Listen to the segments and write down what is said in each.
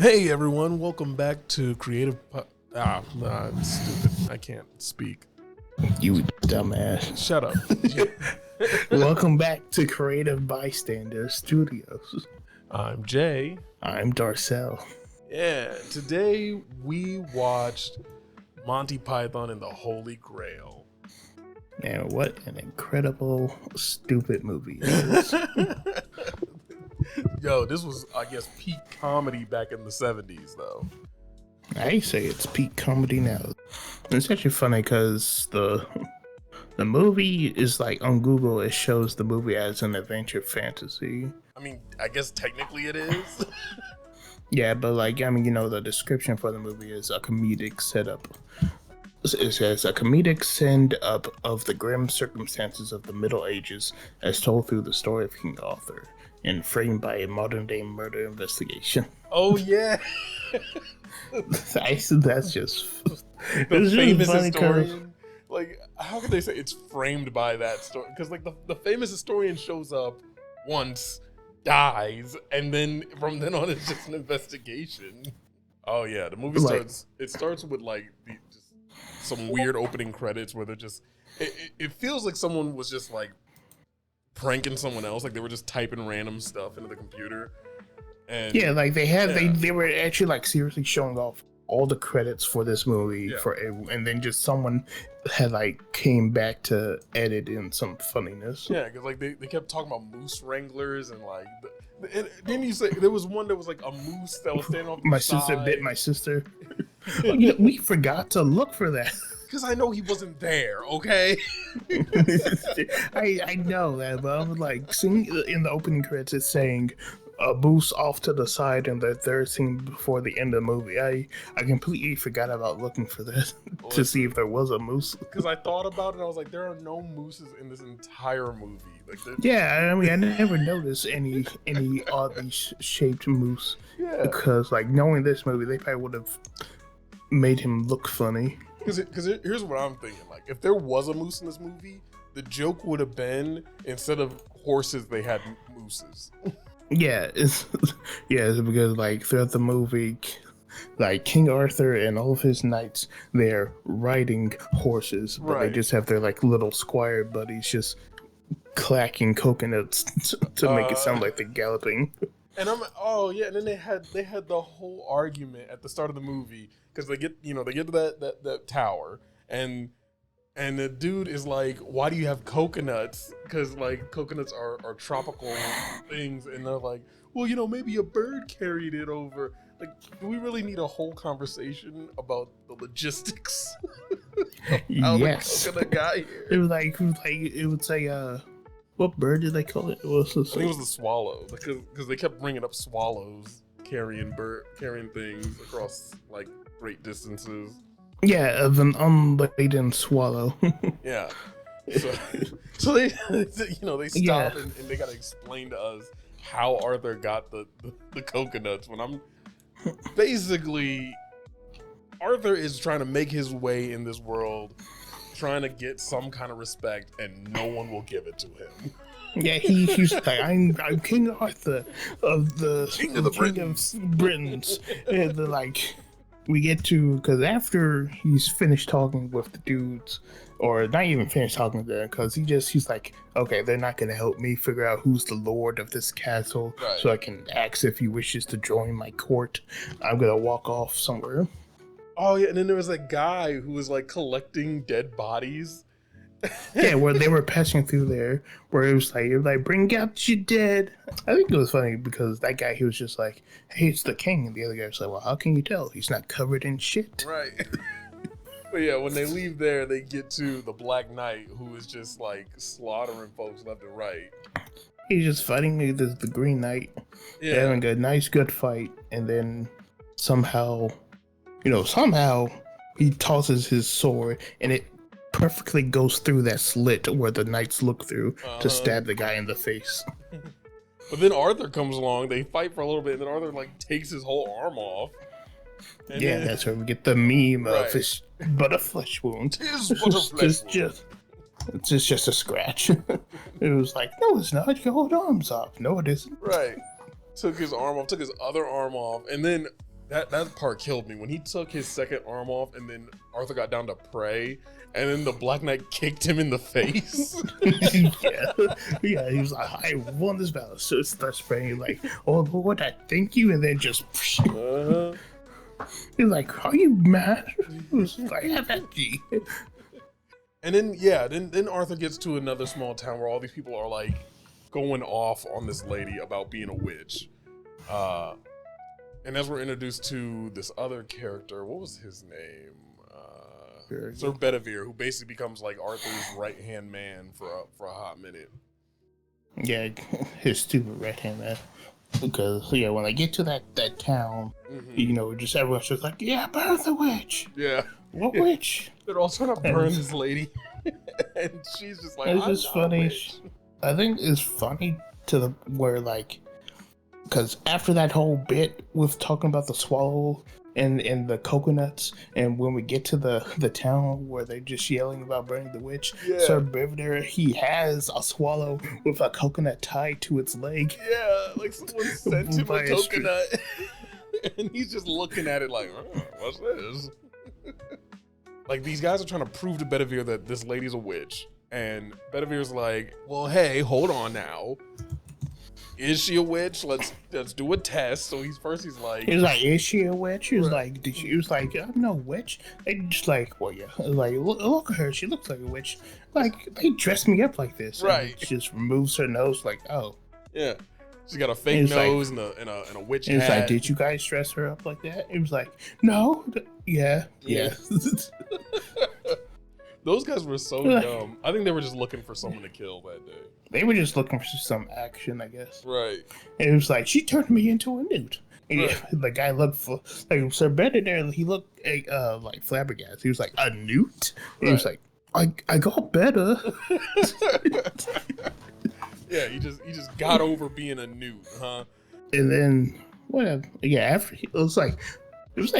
Hey everyone, welcome back to I'm stupid. I can't speak. You dumbass. Shut up. Welcome back to Creative Bystander Studios. I'm Jay. I'm Darcel. Yeah, today we watched Monty Python and the Holy Grail. Man, what an incredible, stupid movie it is. Yo, this was, I guess, peak comedy back in the 70s, though. I say it's peak comedy now. It's actually funny because the movie is like on Google, it shows the movie as an adventure fantasy. I mean, I guess technically it is. Yeah, but the description for the movie is a comedic setup. It says a comedic send-up of the grim circumstances of the Middle Ages as told through the story of King Arthur and framed by a modern-day murder investigation. Oh, yeah. That's just... The famous historian. Like, how could they say it's framed by that story? Because, like, the famous historian shows up once, dies, and then from then on it's just an investigation. Oh, yeah. The movie starts... It starts with, like, just some weird opening credits where they're just... It feels like someone was just, like, pranking someone else. Like, they were just typing random stuff into the computer. And yeah, like they were actually like seriously showing off all the credits for this movie and then just someone had like came back to edit in some funniness. Yeah, because like they kept talking about moose wranglers and like didn't you say there was one that was like a moose that was standing on the side? Sister bit my sister. Yeah, we forgot to look for that. Because I know he wasn't there, okay? I know that, but I was like, seeing in the opening credits, it's saying a moose off to the side in the third scene before the end of the movie. I completely forgot about looking for that to see if there was a moose. Because I thought about it, and I was like, there are no mooses in this entire movie. Like, yeah, I mean, I never noticed any oddly shaped moose. Yeah. Because, like, knowing this movie, they probably would have made him look funny. Because here's what I'm thinking. Like, if there was a moose in this movie, the joke would have been, instead of horses, they had mooses. Yeah, it's because like throughout the movie, like King Arthur and all of his knights, they're riding horses, but they just have their like little squire buddies just clacking coconuts to make it sound like they're galloping. And and then they had the whole argument at the start of the movie because they get to that tower and the dude is like, why do you have coconuts? Because, like, coconuts are tropical things. And they're like, well, maybe a bird carried it over. Like, do we really need a whole conversation about the logistics? Yes. The coconut got here? It would say, what bird did they call it? I think it was the swallow. Because they kept bringing up swallows carrying things across, like, great distances. Yeah, of an unladen swallow. Yeah. So they stop and they gotta explain to us how Arthur got the coconuts. When I'm basically Arthur is trying to make his way in this world, trying to get some kind of respect, and no one will give it to him. Yeah, he's like, I'm King Arthur of the King of Britons, and they're like. We get to, because after he's finished talking with the dudes, or not even finished talking to them, because he's like, okay, they're not going to help me figure out who's the lord of this castle, right, so I can ask if he wishes to join my court. I'm going to walk off somewhere. Oh, yeah, and then there was that guy who was, like, collecting dead bodies. Yeah, where they were passing through there, where it was like, bring out your dead. I think it was funny because that guy, he was just like, hey, it's the king. And the other guy was like, well, how can you tell? He's not covered in shit. Right. But yeah, when they leave there, they get to the Black Knight, who is just like slaughtering folks left and right. He's just fighting the Green Knight. Yeah. They're having a nice, good fight. And then somehow he tosses his sword and it perfectly goes through that slit where the knights look through to stab the guy in the face. But then Arthur comes along, they fight for a little bit, and then Arthur like takes his whole arm off. Yeah, that's where we get the meme of his but a flesh wound. It's just a scratch. It was like, no, it's not. Your whole arm's off. No, it isn't. Right. Took his arm off, took his other arm off, and then That part killed me when he took his second arm off, and then Arthur got down to pray, and then the Black Knight kicked him in the face. yeah. He was like, "I won this battle." So it starts praying like, "Oh Lord, I thank you," and then just. He's like, "Are you mad?" He was like, "Have at thee." And then Arthur gets to another small town where all these people are like going off on this lady about being a witch. And as we're introduced to this other character, what was his name? Sir Bedivere, who basically becomes like Arthur's right-hand man for a hot minute. Yeah, his stupid right-hand man. Because, when they get to that town, just everyone's just like, yeah, burn the witch. Yeah. What witch? They're all trying to burn this lady. And she's just like, it's just funny. I think it's funny to the where, like, because after that whole bit with talking about the swallow and the coconuts, and when we get to the town where they're just yelling about burning the witch, Sir Bedivere, he has a swallow with a coconut tied to its leg. Yeah, like someone sent him a coconut. And he's just looking at it like, what's this? Like, these guys are trying to prove to Bedivere that this lady's a witch. And Bedivere's like, well, hey, hold on now. Is she a witch? Let's do a test. So he's like, is she a witch? He was like, I'm no witch. They just like, well, yeah, like look at her. She looks like a witch. Like, they dressed me up like this. Right. And she just removes her nose. Like, oh, yeah. She's got a fake nose and a witch hat. It's like, did you guys dress her up like that? It was like, no, yeah. Those guys were so dumb. I think they were just looking for someone to kill that day. They were just looking for some action, I guess. Right. And it was like, she turned me into a newt. And the guy looked for, like, Sir Bedivere, he looked like flabbergasted. He was like, a newt? And he was like, I got better. Yeah, he just got over being a newt, huh? And then, whatever. Yeah, after it was like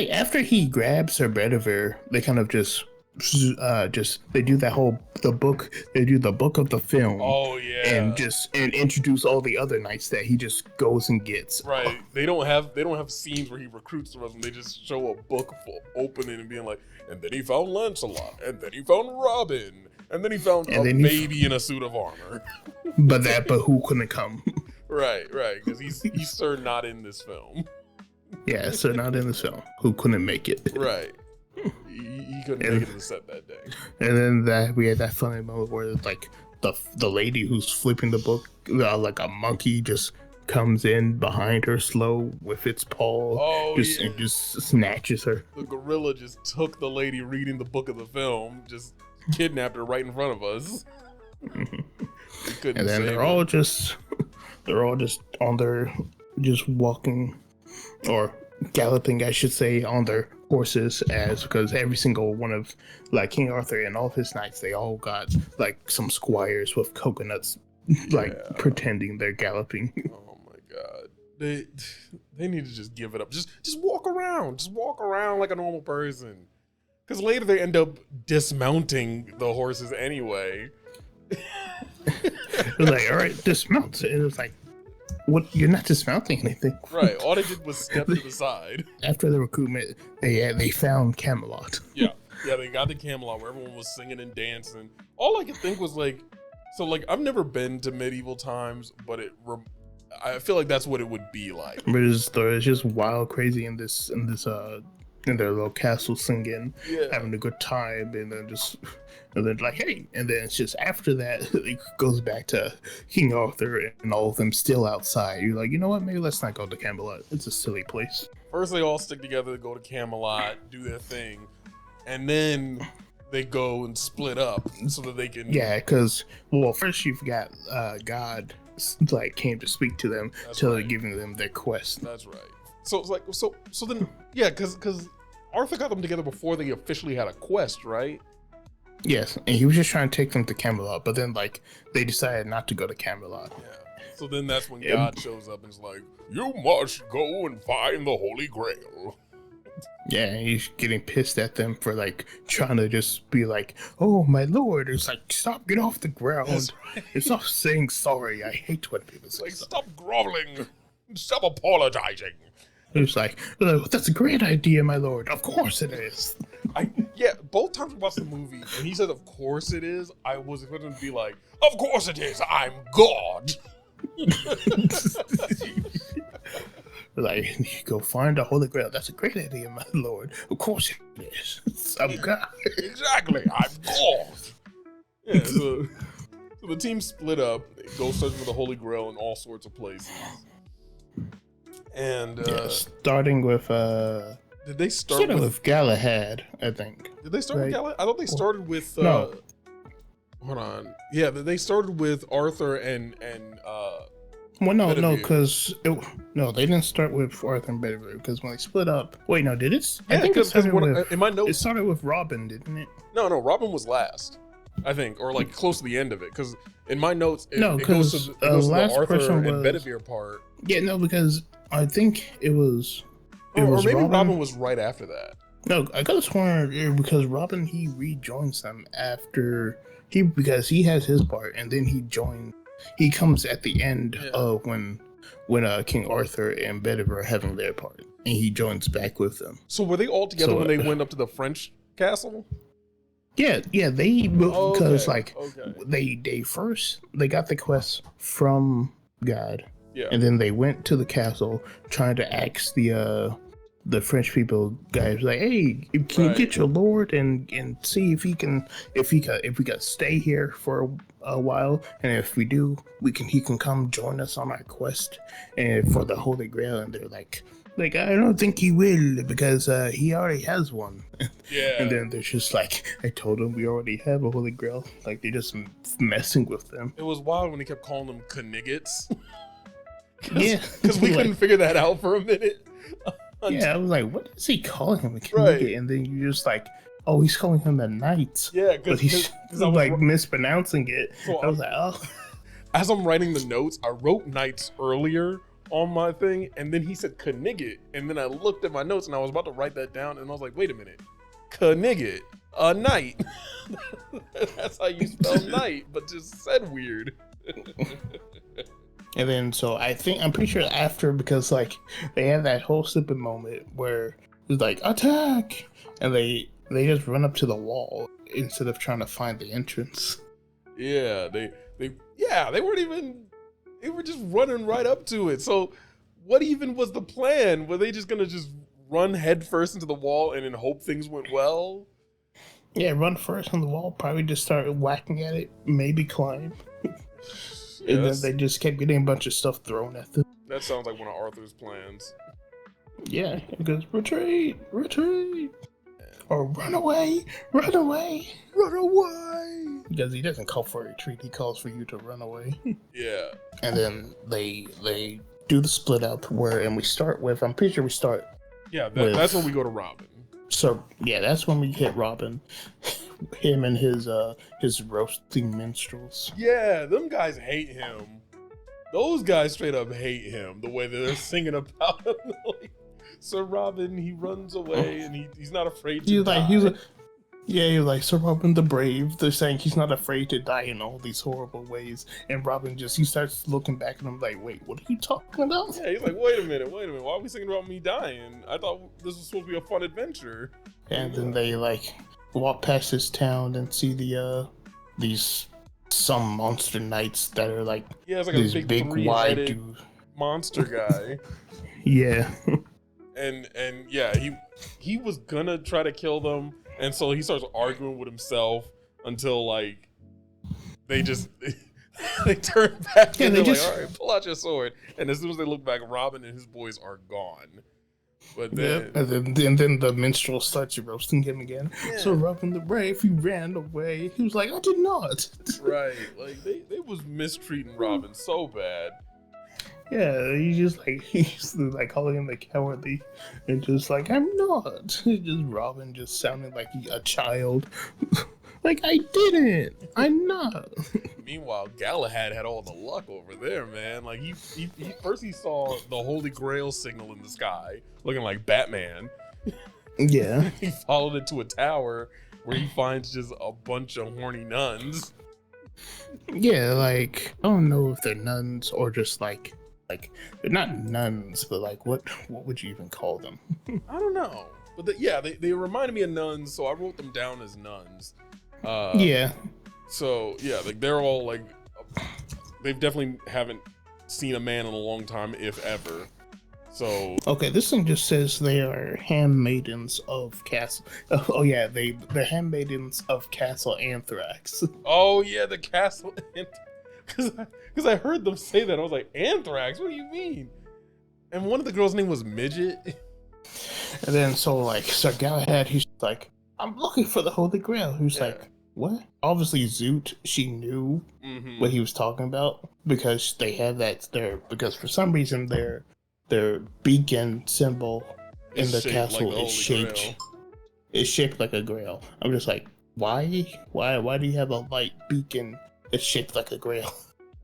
after he grabbed Sir Bedivere, they kind of just they do the book of the film. Oh yeah. And introduce all the other knights that he just goes and gets. Right. They don't have scenes where he recruits the rest of them. They just show a book opening and being like, and then he found Lancelot, and then he found Robin, and then he found a baby in a suit of armor. but who couldn't come? Right, because he's Sir not in this film. Yeah, Sir not in this film. Who couldn't make it? Right. He couldn't make it to the set that day. And then we had that funny moment where like the lady who's flipping the book, like a monkey, just comes in behind her slow with its paw, and just snatches her. The gorilla just took the lady reading the book of the film, just kidnapped her right in front of us. And then they're all just on their just walking or galloping, I should say, on their horses, because every single one of like King Arthur and all of his knights, they all got like some squires with coconuts, pretending they're galloping. Oh my god, they need to just give it up. Just walk around like a normal person, because later they end up dismounting the horses anyway. They're like, all right, dismount. And it was like, what? You're not dismounting anything. Right. All they did was step to the side. After the recruitment, they found Camelot. Yeah, they got to Camelot where everyone was singing and dancing. All I could think was like, I've never been to medieval times, but I feel like that's what it would be like. But it's just wild, crazy in their little castle singing, having a good time, and then like, hey, and then it's just after that it goes back to King Arthur and all of them still outside. You're like, you know what? Maybe let's not go to Camelot. It's a silly place. First, they all stick together to go to Camelot, do their thing, and then they go and split up so that they can. Yeah, because first you've got God like came to speak to them, giving them their quest. That's right. So it's like so then because Arthur got them together before they officially had a quest, right? Yes, and he was just trying to take them to Camelot, but then like they decided not to go to Camelot. Yeah. So then that's when God shows up and is like, "You must go and find the Holy Grail." Yeah, and he's getting pissed at them for like trying to just be like, "Oh my lord!" It's like, stop, get off the ground. That's right. Stop saying sorry. I hate when people say like, stop groveling. Stop apologizing. He was like, "That's a great idea, my lord. Of course it is." Both times we watched the movie and he said, "Of course it is," I was expecting him to be like, "Of course it is. I'm God." Like, you go find the Holy Grail. That's a great idea, my lord. Of course it is. I'm God. Exactly. I'm God. Yeah, so the team split up. They go searching for the Holy Grail in all sorts of places. And starting with did they start with Galahad? I think. Did they start with Galahad? I thought they started with no. Hold on. Yeah, they started with Arthur and well, no, because they didn't start with Arthur and Bedivere because when they split up. Wait, no, did it? Yeah, I think it started with, in my notes. It started with Robin, didn't it? No, Robin was last, I think, or like close to the end of it. Because in my notes, it goes to the Arthur and was, Bedivere part. Yeah, no, because I think it was. Or maybe Robin was right after that. No, I could have sworn because Robin he rejoins them after because he has his part and then he joins. He comes at the end of when King Arthur and Bedivere are having their part, and he joins back with them. So were they all together when they went up to the French castle? Yeah, they because they got the quest from God, and then they went to the castle trying to ask the French people guys like, hey, can you get your lord and see if we can stay here for a while, and if we do, he can come join us on our quest and for the Holy Grail. And they're like I don't think he will because he already has one. Yeah. And then they're just like, I told him we already have a Holy Grail. Like they're just messing with them. It was wild when they kept calling them Kniggets. Yeah, because we couldn't figure that out for a minute. Yeah, I was like, what is he calling him a Knigget? And then you're just like, oh, he's calling him a knight. Yeah, but he's like mispronouncing it. So I was like, oh. As I'm writing the notes, I wrote knights earlier on my thing, and then he said Knigget, and then I looked at my notes and I was about to write that down, and I was like, wait a minute, Knigget, a knight. That's how you spell knight, but just said weird. And then, so I'm pretty sure after, because like they have that whole stupid moment where it's like attack, and they just run up to the wall instead of trying to find the entrance. Yeah, they weren't even. They were just running right up to it. So, what even was the plan? Were they just gonna just run head first into the wall and then hope things went well? Yeah, run first on the wall. Probably just start whacking at it. Maybe climb. And then they just kept getting a bunch of stuff thrown at them. That sounds like one of Arthur's plans. Yeah, it goes, retreat, or run away. Because he doesn't call for a retreat, he calls for you to run away. Yeah. And then they do the split up and we start with, I'm pretty sure we start. Yeah, that's when we go to Robin. So yeah, that's when we hit Robin. Him and his roasting minstrels. Yeah, them guys hate him. Those guys straight up hate him. The way that they're singing about him. Like, Sir Robin, he runs away and he's not afraid to die. He was like Sir Robin the Brave. They're saying he's not afraid to die in all these horrible ways. And Robin he starts looking back at him like, wait, what are you talking about? Yeah, he's like, wait a minute. Why are we singing about me dying? I thought this was supposed to be a fun adventure. And then they walk past this town and see some monster knights that are like, it's like this a big wide dude monster guy. Yeah. And yeah, he was gonna try to kill them, and so he starts arguing with himself until like they turn back and they're like, all right, pull out your sword. And as soon as they look back, Robin and his boys are gone. But then, and then the minstrel starts roasting him again. Yeah. So Robin the Brave, he ran away. He was like, I did not. Right, like they was mistreating Robin so bad. Yeah, he's like calling him a cowardly, and just like, I'm not. Just Robin just sounding like a child. Like, I didn't. I'm not. Meanwhile, Galahad had all the luck over there, man. Like he first saw the Holy Grail signal in the sky, looking like Batman. Yeah. He followed it to a tower where he finds just a bunch of horny nuns. Yeah, like I don't know if they're nuns or just like like they're not nuns, but like what would you even call them? I don't know, but they reminded me of nuns, so I wrote them down as nuns. Yeah. So yeah, like they're all like, they've definitely haven't seen a man in a long time, if ever. So okay, this thing just says they are handmaidens of Castle. Oh yeah, they're handmaidens of Castle Anthrax. Oh yeah, the Castle, because I heard them say that. I was like, Anthrax? What do you mean? And one of the girls' name was Midget. And then Sir Galahad, he's like, I'm looking for the Holy Grail. Who's like, what? Obviously Zoot, she knew what he was talking about because they had that there. Because for some reason their beacon symbol in the castle is shaped like a grail. I'm just like, why do you have a light beacon that's shaped like a grail?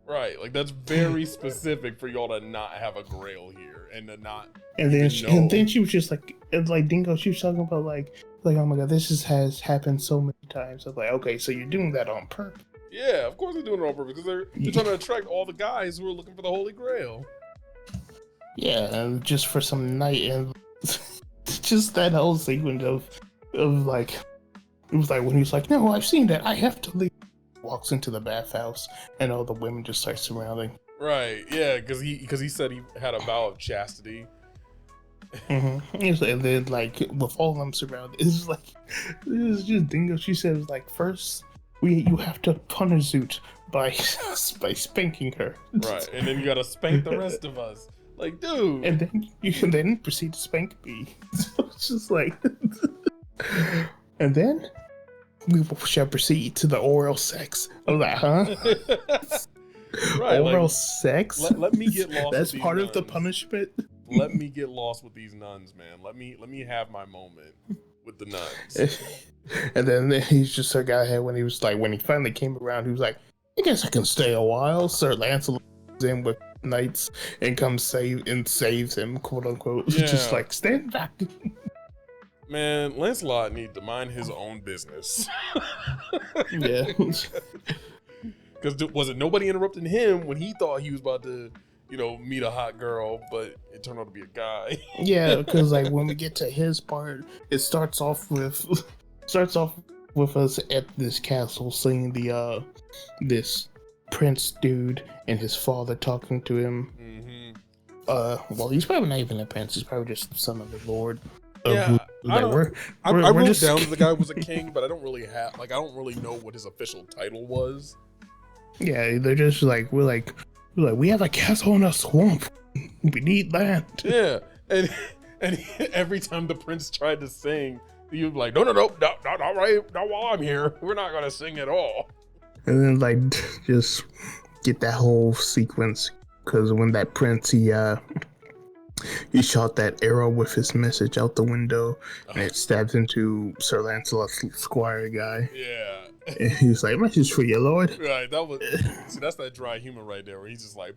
Right, like that's very specific for y'all to not have a grail here and to not. And then she was just like, it's like Dingo. She was talking about like oh my god, has happened so many times. I was like, okay, so you're doing that on purpose? Yeah, of course they're doing it on purpose because they're trying to attract all the guys who are looking for the Holy Grail. Yeah, and just for some night, and just that whole sequence of like, it was like when he's like, no, I've seen that, I have to leave. Walks into the bathhouse, and all the women just start surrounding. Right, yeah, because he said he had a vow of chastity. And then like with all of them surrounded, it's just Dingo. She says like, first you have to punish Zoot by spanking her. Right, and then you gotta spank the rest of us. Like, dude. And then you can then proceed to spank me. So it's just like, and then we shall proceed to the oral sex. I'm like, huh? Right, oral sex? Let me get lost. That's part of the punishment. Let me get lost with these nuns, man. Let me have my moment with the nuns. And then he's just a guy when he was like, when he finally came around, he was like, I guess I can stay a while. Sir Lancelot in with knights and comes saves him, quote unquote. Yeah. Just like, stand back. Man, Lancelot needs to mind his own business. Yeah. Because was it nobody interrupting him when he thought he was about to, meet a hot girl, but it turned out to be a guy. Yeah, because like when we get to his part, it starts off with us at this castle seeing the this prince dude and his father talking to him. Well, he's probably not even a prince. He's probably just the son of the Lord. Yeah, I wrote down that the guy was a king, but I don't really know what his official title was. Yeah, they're just like, we're like, we have a castle in a swamp. We need land. Yeah, and every time the prince tried to sing, he was like, no, not right, not while I'm here. We're not gonna sing at all. And then like just get that whole sequence because when that prince he shot that arrow with his message out the window, and it stabs into Sir Lancelot's squire guy. Yeah. And he's like, message for you, Lord. Right, that's that dry humor right there, where he's just like,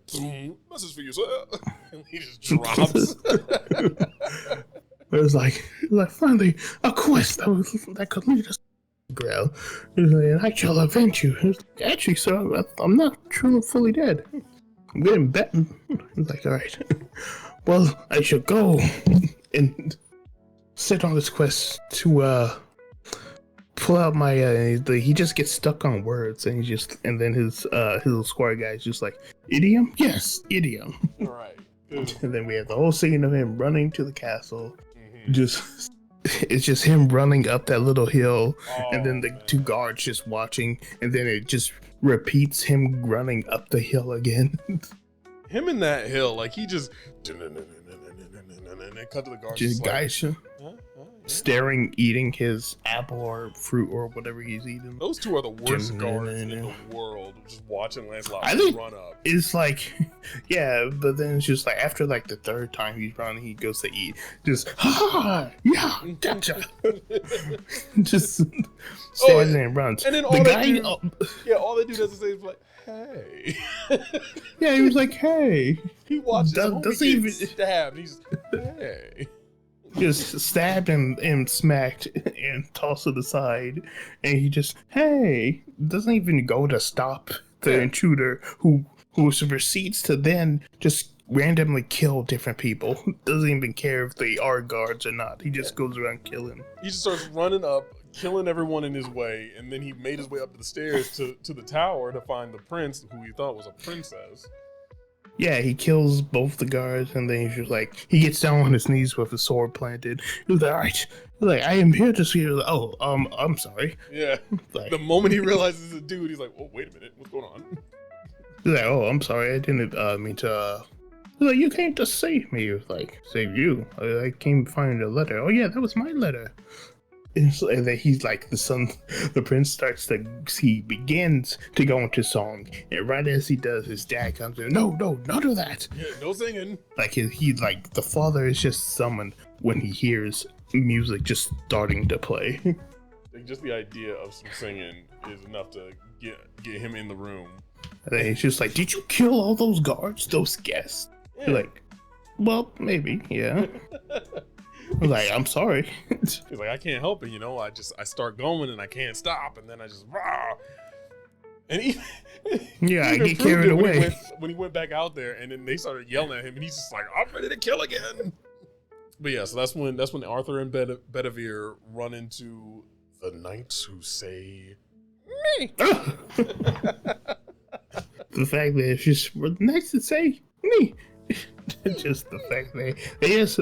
message for you, sir. And he just drops. It was like finally a quest that could lead us to Grail. Like, I shall avenge you. Actually, sir, I'm not truly fully dead. I'm getting better. He's like, all right. Well, I should go and set on this quest to pull out my. He just gets stuck on words, and then his little squire guy is just like, idiom? Yes, idiom. All right. And then we have the whole scene of him running to the castle. It's just him running up that little hill, and then the two guards just watching, and then it just repeats him running up the hill again. Him in that hill, like he just cut to the guards. Just guys staring, eating his apple or fruit or whatever he's eating. Those two are the worst guards in the world. Just watching Lancelot run up. It's like, yeah, but then it's just like after like the third time he's running, he goes to eat. Just yeah, gotcha. Just stands there and runs. And then all they do is say like, hey. Yeah, he was like, hey. He watches doesn't even stabbed. He's hey. Just stabbed and smacked and tossed to the side, and he just doesn't even go to stop the intruder who proceeds to then just randomly kill different people. Doesn't even care if they are guards or not. He just goes around killing. He just starts running up, killing everyone in his way, and then he made his way up the stairs to the tower to find the prince, who he thought was a princess. Yeah, he kills both the guards, and then he's just like, he gets down on his knees with a sword planted. He's like, all right, like, I am here to see you. Like, oh, I'm sorry. Yeah. Like, the moment he realizes it's a dude, he's like, oh, wait a minute, what's going on? He's like, oh, I'm sorry, I didn't mean to. He's like, you came to save me. He was like, save you? I came to find a letter. Oh yeah, that was my letter. And then he's like, the prince he begins to go into song, and right as he does, his dad comes in. No, none of that. Yeah, no singing. Like he like the father is just summoned when he hears music just starting to play. Like, just the idea of some singing is enough to get him in the room. And then he's just like, did you kill all those guards, those guests? Yeah. Like, well, maybe, yeah. Like, I'm sorry. He's like, I can't help it, you know. I start going and I can't stop, and then I just rah. And he I get carried away when he went back out there, and then they started yelling at him, and he's just like, I'm ready to kill again. But yeah, so that's when Arthur and Bedivere run into the knights who say me. The fact that it's just the knights that say me. Just the fact that they just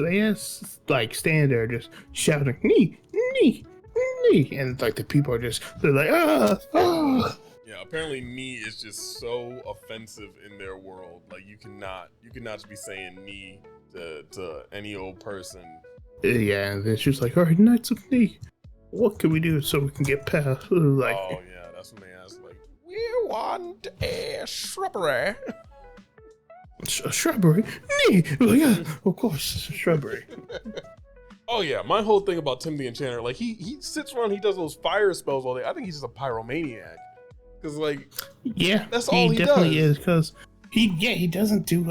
like stand there just shouting me, and like the people are they're like ah. Yeah, apparently "knee" is just so offensive in their world. Like you cannot just be saying "knee" to any old person. Yeah, and it's just like, all right, knights of knee, what can we do so we can get past? Like, oh yeah, that's when they ask like, we want a shrubbery. A shrubbery? Nee! Like, yeah, of course, it's a shrubbery. Oh yeah, my whole thing about Tim the Enchanter, like he sits around, he does those fire spells all day. I think he's just a pyromaniac. Cause like, yeah, that's all he definitely does. is. Cause he doesn't do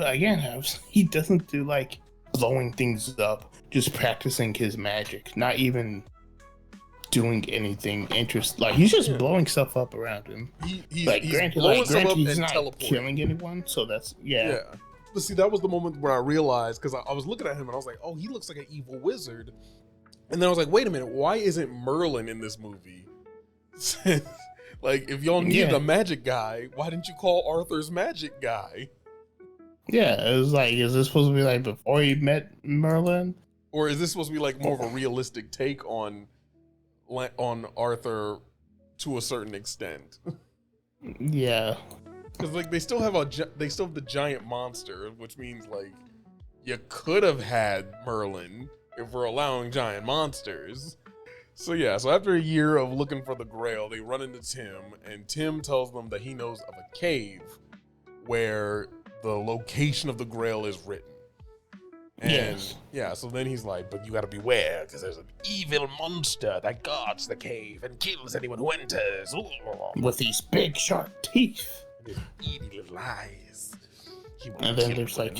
he doesn't do like blowing things up, just practicing his magic, not even doing anything interesting. Like he's just blowing stuff up around him. He's granted, blowing stuff up he's and not teleporting. killing anyone, so that's yeah. But see, that was the moment where I realized, because I was looking at him and I was like, oh, he looks like an evil wizard. And then I was like, wait a minute, why isn't Merlin in this movie? Like, if y'all needed a magic guy, why didn't you call Arthur's magic guy? Yeah, it was like, is this supposed to be like before he met Merlin? Or is this supposed to be like more of a realistic take on Arthur to a certain extent? Yeah. Because like they still have the giant monster, which means like you could have had Merlin if we're allowing giant monsters. So yeah, so after a year of looking for the Grail, they run into Tim, and Tim tells them that he knows of a cave where the location of the Grail is written. And yeah, so then he's like, but you gotta beware, because there's an evil monster that guards the cave and kills anyone who enters. With these big sharp teeth. And his eating little eyes. And then there's like,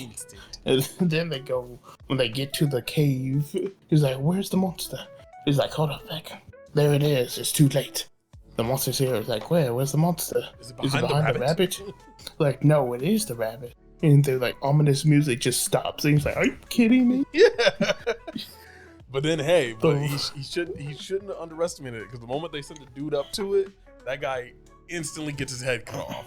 and then they go, when they get to the cave, he's like, where's the monster? He's like, hold on back. There it is, it's too late. The monster's here. It's like, where's the monster? Is it behind the rabbit? Like, no, it is the rabbit. And the like ominous music just stops. And he's like, "Are you kidding me?" Yeah. But then, hey, he shouldn't have underestimated it, because the moment they sent the dude up to it, that guy instantly gets his head cut off.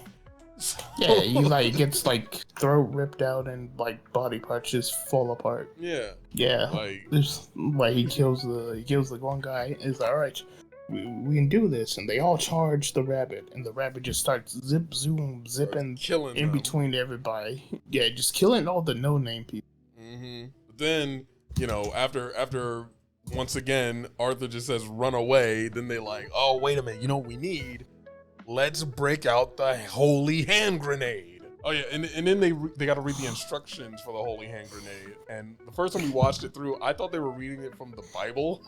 Yeah, he like gets like throat ripped out and like body parts just fall apart. Yeah. Yeah. Like he kills the one guy. And he's like, all right, we can do this, and they all charge the rabbit, and the rabbit just starts zipping killing in them. Between everybody. Yeah, just killing all the no-name people. Mm-hmm. But then, you know, after once again Arthur just says run away, then they like, oh wait a minute, you know what we need? Let's break out the holy hand grenade. Oh yeah, and then they got to read the instructions for the holy hand grenade. And the first time we watched it through, I thought they were reading it from the Bible.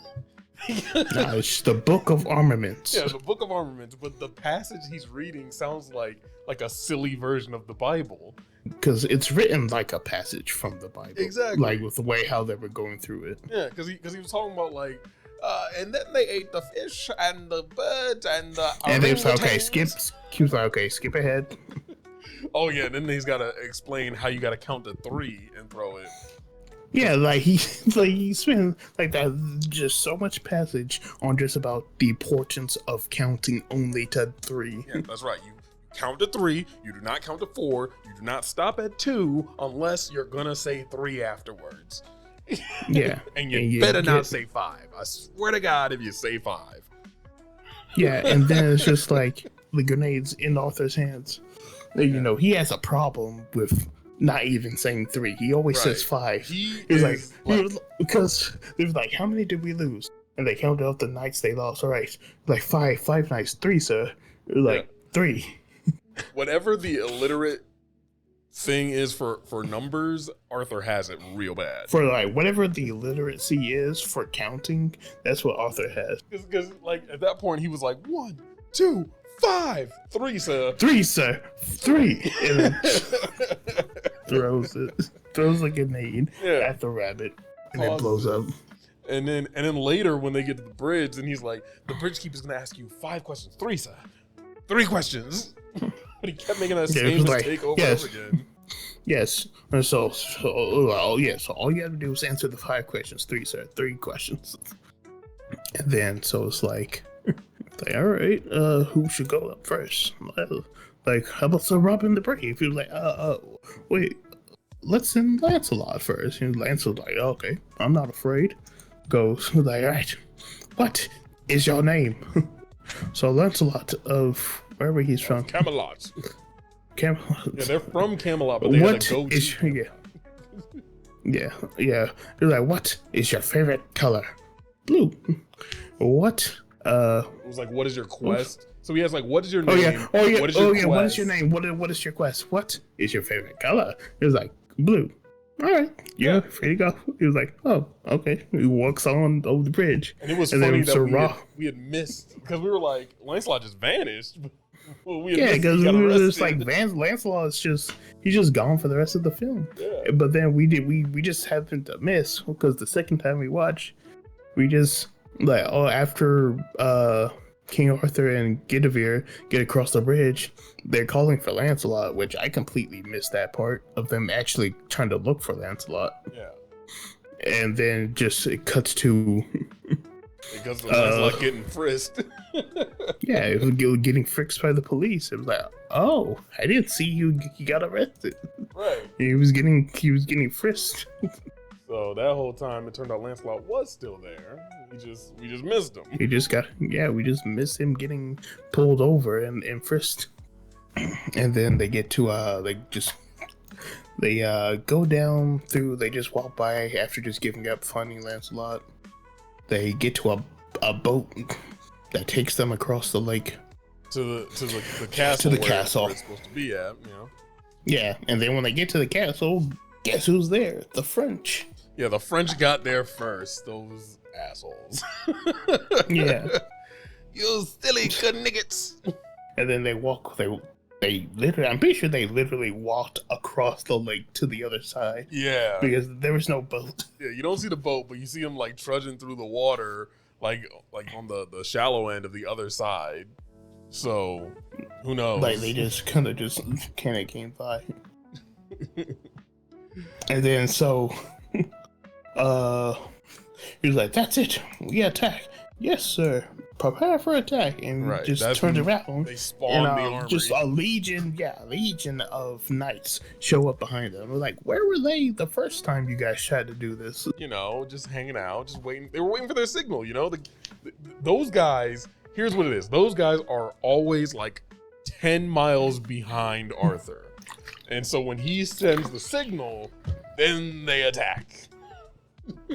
No, it's the Book of Armaments. Yeah, the Book of Armaments, but the passage he's reading sounds like a silly version of the Bible. Because it's written like a passage from the Bible. Exactly. Like with the way how they were going through it. Yeah, because he was talking about like, and then they ate the fish and the birds and the And they was like, okay, skip. He was like, okay, skip ahead. Oh yeah, then he's got to explain how you got to count to 3 and throw it. Yeah, like he spent like that just so much passage on just about the importance of counting only to 3. Yeah, that's right. You count to 3. You do not count to 4. You do not stop at 2 unless you're gonna say 3 afterwards. Yeah, and you better not say 5. I swear to God, if you say 5. Yeah, and then it's just like the grenades in Arthur's hands. You know, he has a problem with not even saying 3. He always says 5. He's like, because they was like, how many did we lose? And they counted up the nights they lost. All right, like 5 nights, 3, sir. Like 3. Whatever the illiterate thing is for numbers, Arthur has it real bad. For like whatever the illiteracy is for counting, that's what Arthur has. Because like at that point he was like 1, 2, 5, 3, sir. 3, sir. 3. And then throws a grenade at the rabbit, and it blows up. And then later when they get to the bridge, and he's like, the bridge keeper's gonna ask you 5 questions. 3, sir. 3 questions. But he kept making that same mistake over and over again. Yes. And so all you have to do is answer the 5 questions. 3, sir. 3 questions. And then so it's like all right, who should go up first? Like, how about Sir Robin the Brave? He was like, wait, let's send Lancelot first. And Lancelot's like, okay, I'm not afraid. Goes like, all right, what is your name? So Lancelot of wherever he's from, Camelot. Camelot. Yeah, they're from Camelot, but they had to go to. Yeah. They're like, what is your favorite color? Blue. What? It was like, what is your quest? So he has like, what is your name? What is your quest? What is your name? What is your quest? What is your favorite color? It was like, blue. All right, yeah, free to go. He was like, oh, okay. He walks on over the bridge. And it was funny that we had missed, because we were like, Lancelot just vanished. Well, because we were just like, Lancelot is he's just gone for the rest of the film. Yeah. But then we just happened to miss, because the second time we watched, we just like, after King Arthur and Guinevere get across the bridge, they're calling for Lancelot, which I completely missed that part of them actually trying to look for Lancelot. Yeah. And then just it cuts to because of Lancelot getting frisked. Yeah, it was getting frisked by the police. It was like, oh, I didn't see you got arrested. Right. He was getting frisked. So that whole time, it turned out Lancelot was still there. We just missed him. We just missed him getting pulled over and frisked. And then they get to they go down through. They just walk by after just giving up finding Lancelot. They get to a boat that takes them across the lake to the castle. To the castle where it's supposed to be at, you know. Yeah, and then when they get to the castle, guess who's there? The French. Yeah, the French got there first. Those assholes. Yeah. You silly niggas. And then they walk. They literally. I'm pretty sure they literally walked across the lake to the other side. Yeah. Because there was no boat. Yeah, you don't see the boat, but you see them like trudging through the water, like on the shallow end of the other side. So, who knows? Like they just kind of came by. And then so, he was like, "That's it. We attack." Yes, sir. Prepare for attack, and just turned around. They spawned the army. Just a legion of knights show up behind them. We're like, where were they the first time you guys tried to do this? You know, just hanging out, just waiting. They were waiting for their signal. You know, those guys. Here's what it is. Those guys are always like 10 miles behind Arthur, and so when he sends the signal, then they attack.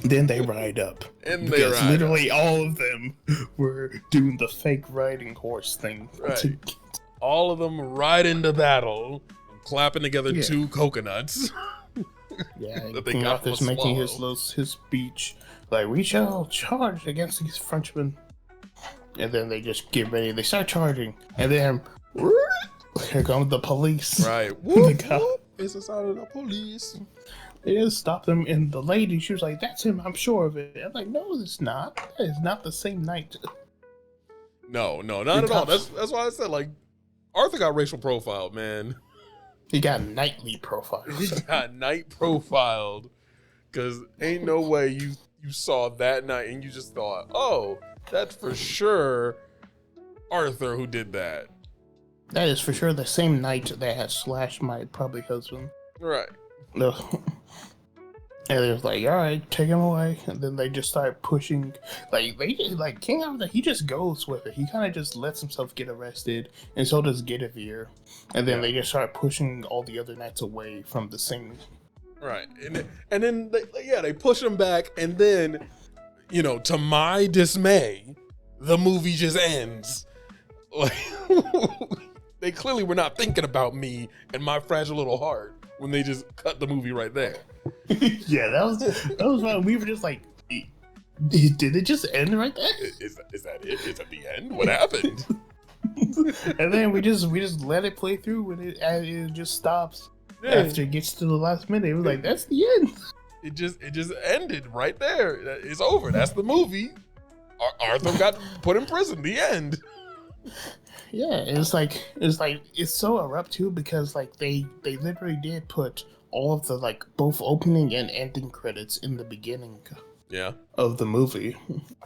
Then they ride up. And because literally all of them were doing the fake riding horse thing. Right. All of them ride into battle and clapping together 2 coconuts. Yeah, that they got Arthur's making his speech. Like, we shall charge against these Frenchmen. And then they just get ready. They start charging. And then here comes the police. Right. Whoop, whoop. It's the sound of the police. They just stopped him, and the lady, she was like, "That's him, I'm sure of it." I'm like, "No, it's not. That is not the same night." No, not at all. That's why I said, like, Arthur got racial profiled, man. He got nightly profiles. He got night profiled. Because ain't no way you saw that night and you just thought, oh, that's for sure Arthur who did that. That is for sure the same night that has slashed my probably husband. Right. No. And it was like, all right, take him away. And then they just start pushing. Like King Arthur, he just goes with it. He kind of just lets himself get arrested, and so does Guinevere. And then they just start pushing all the other knights away from the scene. Right. And then they push him back, and then, to my dismay, the movie just ends. Like, they clearly were not thinking about me and my fragile little heart when they just cut the movie right there. Yeah, that was why we were just like, did it just end right there? Is that it? Is that the end? What happened? And then we just let it play through, and it just stops after it gets to the last minute. It was like, that's the end. It just ended right there. It's over. That's the movie. Arthur got put in prison. The end. Yeah, it's so abrupt too, because like they literally did put all of the like both opening and ending credits in the beginning of the movie,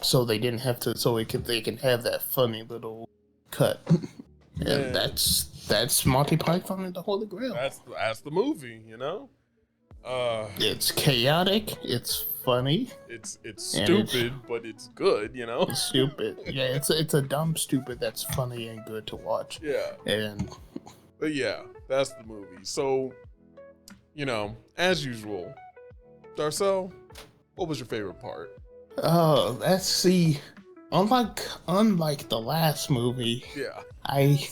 so they didn't have to, so they can have that funny little cut. And that's Monty Python and the Holy Grail. That's the movie, It's chaotic, it's funny, it's stupid, but it's good, It's stupid. Yeah, it's a dumb stupid that's funny and good to watch. Yeah. But yeah, that's the movie. So, as usual, Darcel, what was your favorite part? Oh, let's see. Unlike the last movie, I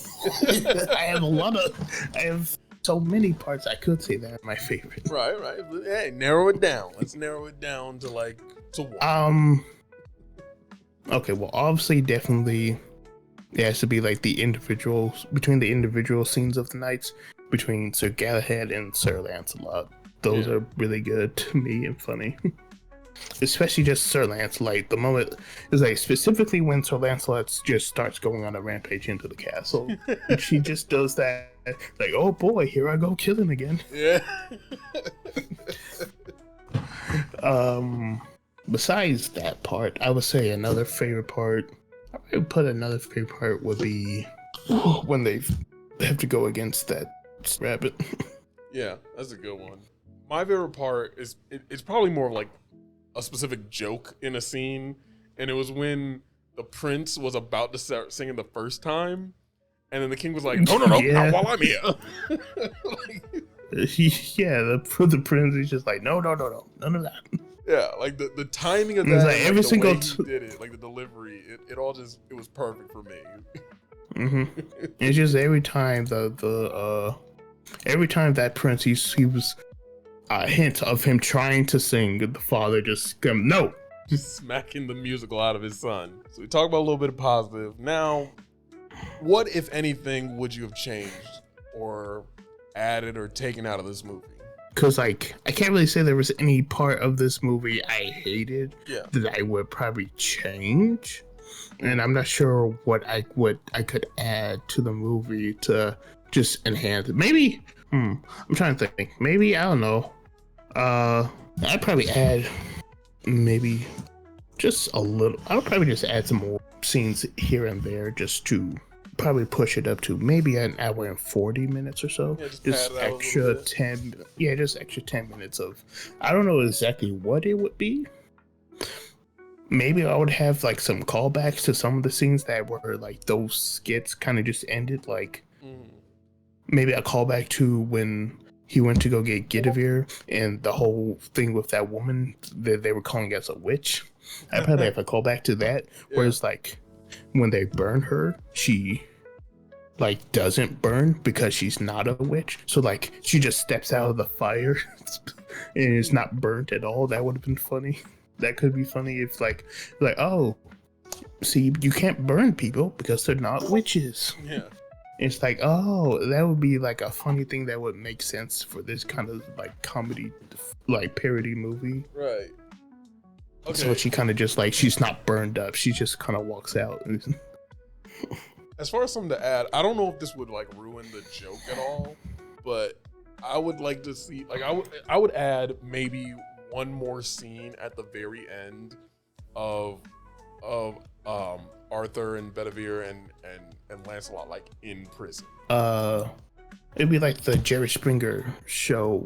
have so many parts I could say that are my favorite. Right. Hey, narrow it down. Let's narrow it down to one. Okay, well, obviously, definitely, it has to be like the individual scenes of the knights between Sir Galahad and Sir Lancelot. Those are really good to me and funny. Especially just Sir Lancelot. The moment is like specifically when Sir Lancelot just starts going on a rampage into the castle. And she just does that, like, oh boy, here I go killing again. Yeah. Besides that part, I would say another favorite part. I would put another favorite part would be when they have to go against that rabbit. Yeah, that's a good one. My favorite part is it's probably more of like a specific joke in a scene, and it was when the prince was about to start singing the first time, and then the king was like, no, not while I'm here. The prince is just like, no, none of that. Yeah, like the timing of that, like every single way he did it, like the delivery, it all just, it was perfect for me. Mm-hmm. It's just every time every time that prince, he was a hint of him trying to sing, the father just just smacking the musical out of his son. So we talked about a little bit of positive. Now, what if anything would you have changed or added or taken out of this movie? Because like I can't really say there was any part of this movie I hated that I would probably change, and I'm not sure what I could add to the movie to just enhance it. Maybe I'm trying to think. Maybe, I don't know. I'd probably add maybe just a little. I'll probably just add some more scenes here and there just to probably push it up to maybe an hour and 40 minutes or so. Yeah, just extra 10. Yeah, just extra 10 minutes of. I don't know exactly what it would be. Maybe I would have like some callbacks to some of the scenes that were like those skits kind of just ended, like. Maybe a callback to when he went to go get Guinevere and the whole thing with that woman that they were calling as a witch. I probably have a callback to that. Whereas like when they burn her, she like doesn't burn because she's not a witch. So like she just steps out of the fire and is not burnt at all. That would have been funny. That could be funny if like oh, see, you can't burn people because they're not witches. Yeah. It's like, oh, that would be like a funny thing that would make sense for this kind of like comedy, like parody movie. Right. Okay. So she kind of just like, she's not burned up. She just kind of walks out. As far as something to add, I don't know if this would like ruin the joke at all, but I would like to see, like, I would add maybe one more scene at the very end of Arthur and Bedivere and Lancelot, like, in prison. It'd be like the Jerry Springer show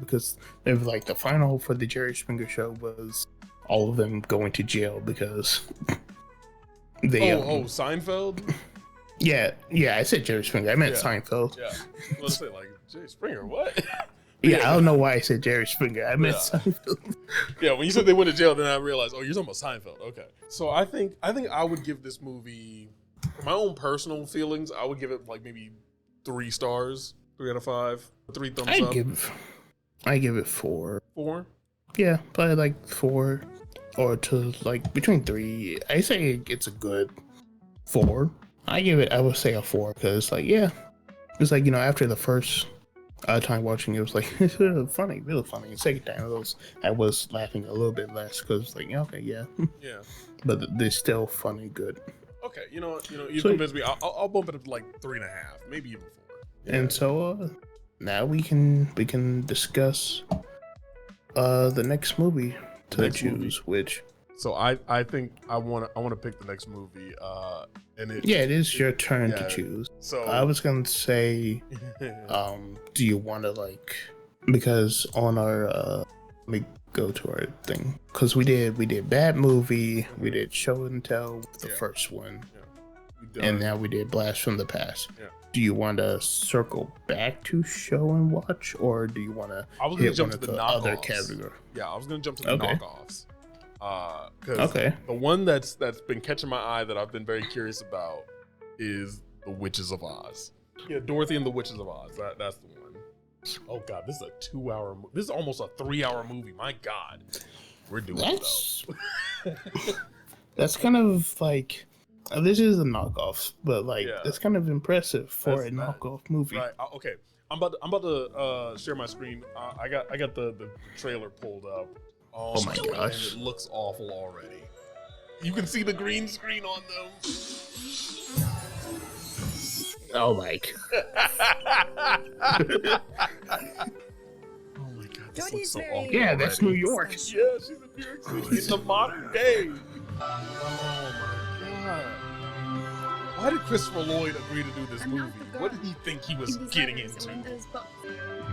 because it was like the final for the Jerry Springer show was all of them going to jail because they. Seinfeld. Yeah, I said Jerry Springer. I meant Seinfeld. Yeah, let's say like Jerry Springer. What? Yeah, I don't know why I said Jerry Springer. I meant Seinfeld. Yeah, when you said they went to jail, then I realized, you're talking about Seinfeld. Okay, so I think I would give this movie, for my own personal feelings, I would give it like maybe 3 stars, 3 out of 5, 3 thumbs up. I give it 4. 4? Yeah, probably like 4 or to like between 3. I say it's a good 4. I would say a 4 because like, yeah, it's like, after the first time watching it was like, it's funny, really funny. The second time I was laughing a little bit less because like, okay, yeah. But they're still funny, good. Okay, you convinced me. I'll bump it up to like 3.5, maybe even 4. Yeah. And so now we can discuss the next movie to choose, which. So I think I want to pick the next movie, and it is your turn to choose. So I was gonna say, do you want to because on our let me go to our thing because we did bad movie, we did show and tell the first one, and now we did blast from the past. Yeah. Do you want to circle back to show and watch, or do you want to hit jump one to of the other category? Yeah, I was gonna jump to the knockoffs. Because the one that's been catching my eye that I've been very curious about is The Witches of Oz. Yeah, Dorothy and the Witches of Oz. That's the one. Oh God, this is a 2-hour. This is almost a 3-hour movie. My God, we're doing it though. That's kind of like this is a knockoff, but that's kind of impressive for a knockoff movie. Right. Okay. I'm about to share my screen. I got the trailer pulled up. Oh my gosh. And it looks awful already. You can see the green screen on them. Oh my God. Oh my God. This looks so awful. Yeah, that's New York. Yeah, she's in New York City in the modern day. Oh my God. Why did Christopher Lloyd agree to do this movie? What did he think he was getting into?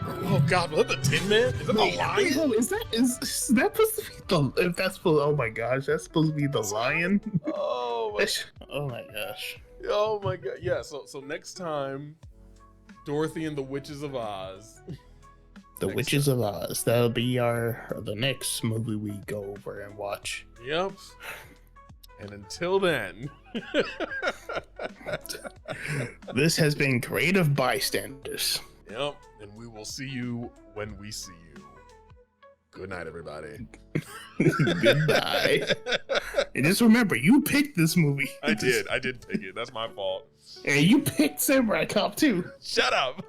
Oh God, was that the Tin Man? Is that the lion? Is that supposed to be oh my gosh, that's supposed to be the lion? Oh my gosh. Oh my God. Yeah, so next time, Dorothy and the Witches of Oz. The Witches of Oz. That'll be the next movie we go over and watch. Yep. And until then, this has been Creative Bystanders. Yep, and we will see you when we see you. Good night, everybody. Goodbye. And just remember, you picked this movie. I did pick it. That's my fault. And you picked Samurai Cop too. Shut up.